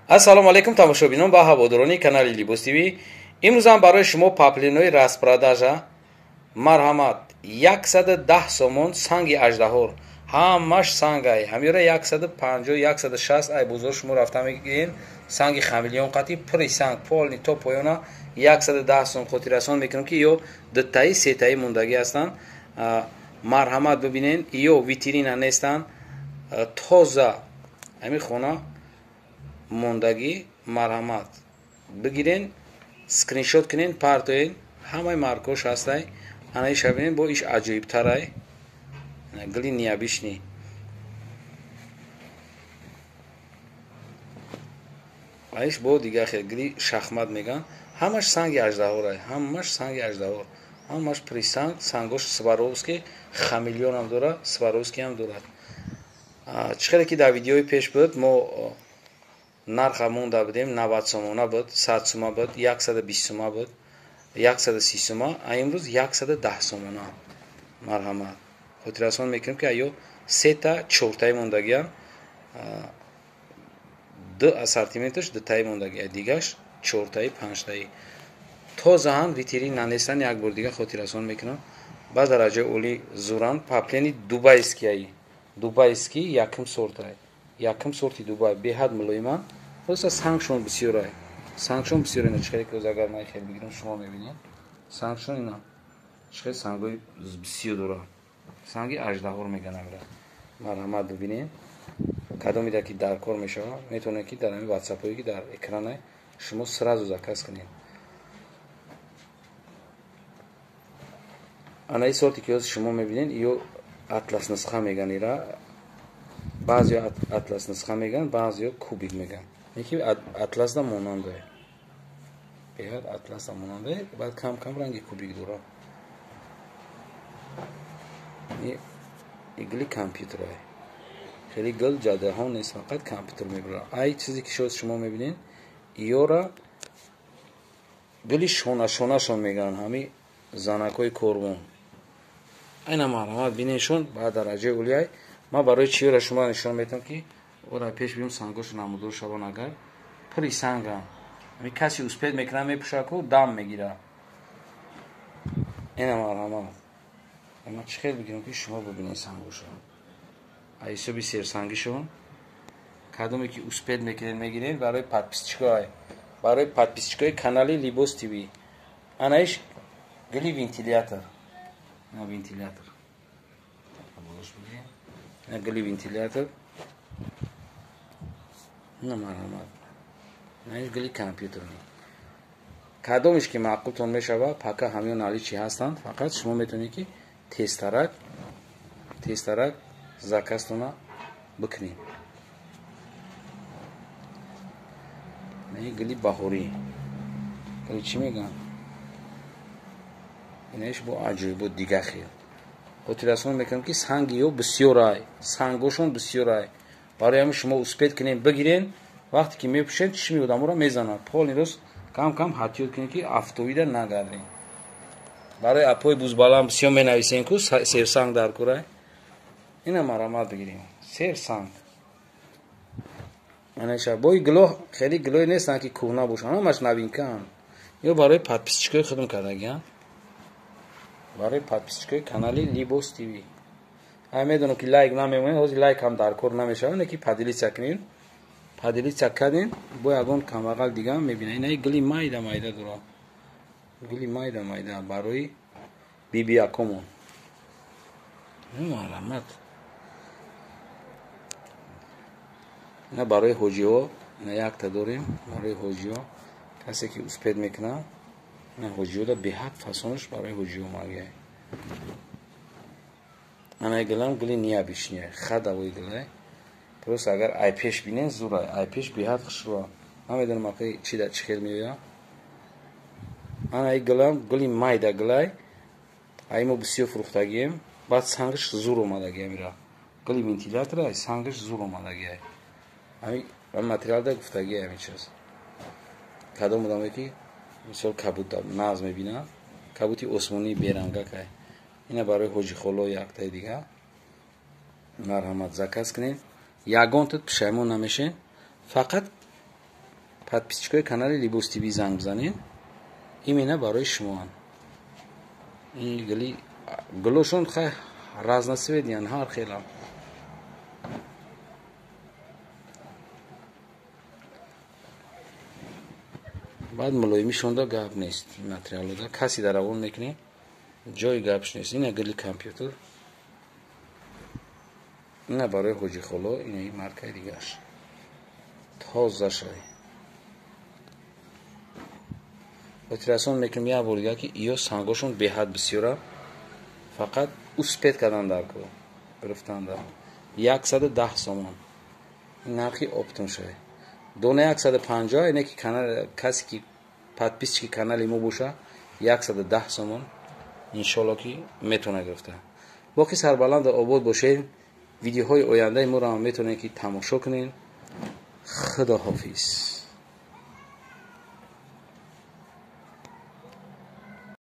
ассалому алейкум тамошобинон ва ҳаводорони канали Libos TV. имрӯз ҳам барои шумо паплинои распродажа марҳамат 110 сомон санги аждаҳор. ҳамаш сангай ҳамёра 150 160 ай бозор шумо рафта мегирен санги хамелеон қати пури санг полни то поёна 110 сом хотиррасон мекунам ки ё дутаи сетаи мондаги ҳастанд. марҳамат бибинен ё витрина нестанд, тоза ҳамин хона мондагӣ. марҳамат бигирен скриншот кунен партоен ҳамаи маркош ҳастай. анаи шабинен бо иш аҷоибтарай гили необычный. аиш бо дигар хел гили шахмат меган. ҳамаш санги аждаҳорай, ҳамаш санги аждаҳор, ҳамаш присанг. сангош сваровский хамелеон ҳам дорад, сваровский ҳам дорад. чӣ хеле ки дар видеои пеш буд мо нарха монда будем 90 сомона буд, 100 сума буд, 120 сума буд, 130 сума. имрӯз 110 сомона. марҳамат хотиррасон мекунем ки аё сета чортаи мондагиам, ду ассортименташ дутаи мондагия, дигаш чортаи панҷтаи. тозаан витрин нанестан. як бор дига хотиррасон мекунам ба дараҷаи оли зуран паплени дубайскияи. дубайский якум сортай, якум сорти дубай беҳад мулоиман. просто сангшон бисёрай, сангшон бисёр ина. чихеле ки агар ман хел бигирам шумо мебинед сангшон ина чихел сангои бисёр дора. санги аждаҳор меган амра. марҳамат бибинед кадомида ки дар кор мешава метавонед ки дар ҳамин ватсапҳое ки дар экрана шумо сразу заказ кунед. анаи сорти ки ҳозир шумо мебинед ё атлас нусха меган. ира баъзеҳо атлас нусха меган, баъзеҳо кубик меган. яки атласда монандае, беҳад атласда монандае, баъд кам кам ранги кубик дора. гили компютерае, хеле гил ҷадаҳон нест, фақат компютер мебара. ай чизе ки шумо мебинед ёра гили шонашонашон меган ҳами занакҳои корбон. айна марҳамат бинешон ба дараҷаи улиай. ман барои чиёра шумо нишон метам ки ора пеш биём сангошу намудор шавон. агар пури сангам ами каси успед мекуна мепӯшаку дам мегира. айна марҳамат ман чӣ хел бигирам ки шумо бибинед сангошу айҳисоби серсангишон. кадоме ки успед мекунед мегиред барои подписчикои, барои подписчикои канали Libos TV. анаиш гили вентилятор, ина вентилятор, ина гили вентилятор. ина марҳамат анаиш гили компютерни. кадомеш ки маъқултон мешава пака ҳамён наличи ҳастанд. фақат шумо метавонед ки тестарак заказтона бикунед. ин гили баҳорӣ, гили чӣ меган? инаиш бо аҷоибот дига хел хотиррасон мекунам ки санги ё бисёрай, сангошон бисёрай. барои ҳамин шумо успед кунед бигирен. вақте ки мепӯшед чӣ меёд амора мезанад. полни рост кам кам ҳатиёт кунед ки автоида нагардед. барои апои бузбаланд бисёр менависем ку серсанг дар курай. ина марҳамат бигирем серсанг. анаша бои гилоҳ хеле гилои нестанд ки кӯҳна бошанд, ҳамаш новинкаанд. ё барои подписчикои худам кардагиам, барои подписчикои канали Libos TV. ай медонам ки лайк намемонед, ҳозир лайк ҳам дар кор намешавад, не ки падилиса кунед. падилиса карден бо ягон камбағал дига мебинед. инаи гили майда майда дора, гили майда майда барои бибиякомон. марҳамат ина барои ҳоҷиҳо. ина якта дорем барои ҳоҷиҳо, касе ки успед мекунад. ина ҳоҷиҳода беҳад фасонш барои ҳоҷиҳо магияй. анаи гилам гили необычняй хадавои гилай. просто агар айпеш бинен зурай. айпеш беҳад хушрӯа. ман медонам ақи чӣ хел меояд. анаи гилам гили майда гилай. аймо бисёр фурӯхтагием. баъд сангаш зур омадагиам. ира гили вентилятора сангаш зур омадагиай. ҳамин материалда гуфтагия ҳамин чиз. кадом одаме ки мисол кабута нағз мебинад, кабути осмонии берангакай. ина барои ҳоҷихоло яктаи дига. марҳамат заказ кунед. ягон тут пушаймон намешед. фақат подписчикои канали Libos TV занг бизанед. Именно барои шумо. ин гулошон хай разносведен ҳар хела. баъд мулоимишонда гап нест материалода каси даравон мекунӣ ҷои гапш нест. ина гили компютер, ина барои ҳоҷихоло, ина маркаи дигааш тоза шай. хотиррасон мекунем як бор дига ки иё сангошон беҳад бисёра, фақат успед кардан дар кор гирифтанда 110 сомон нархи оптом шай. дона 150, ине ки касе ки подписчики канали мо боша 110 сомон иншоалло ки метавона гирифта. боқи сарбаланд обод бошед. видеоҳои ояндаи моро ҳам метавонед ки тамошо кунед. худо ҳофиз.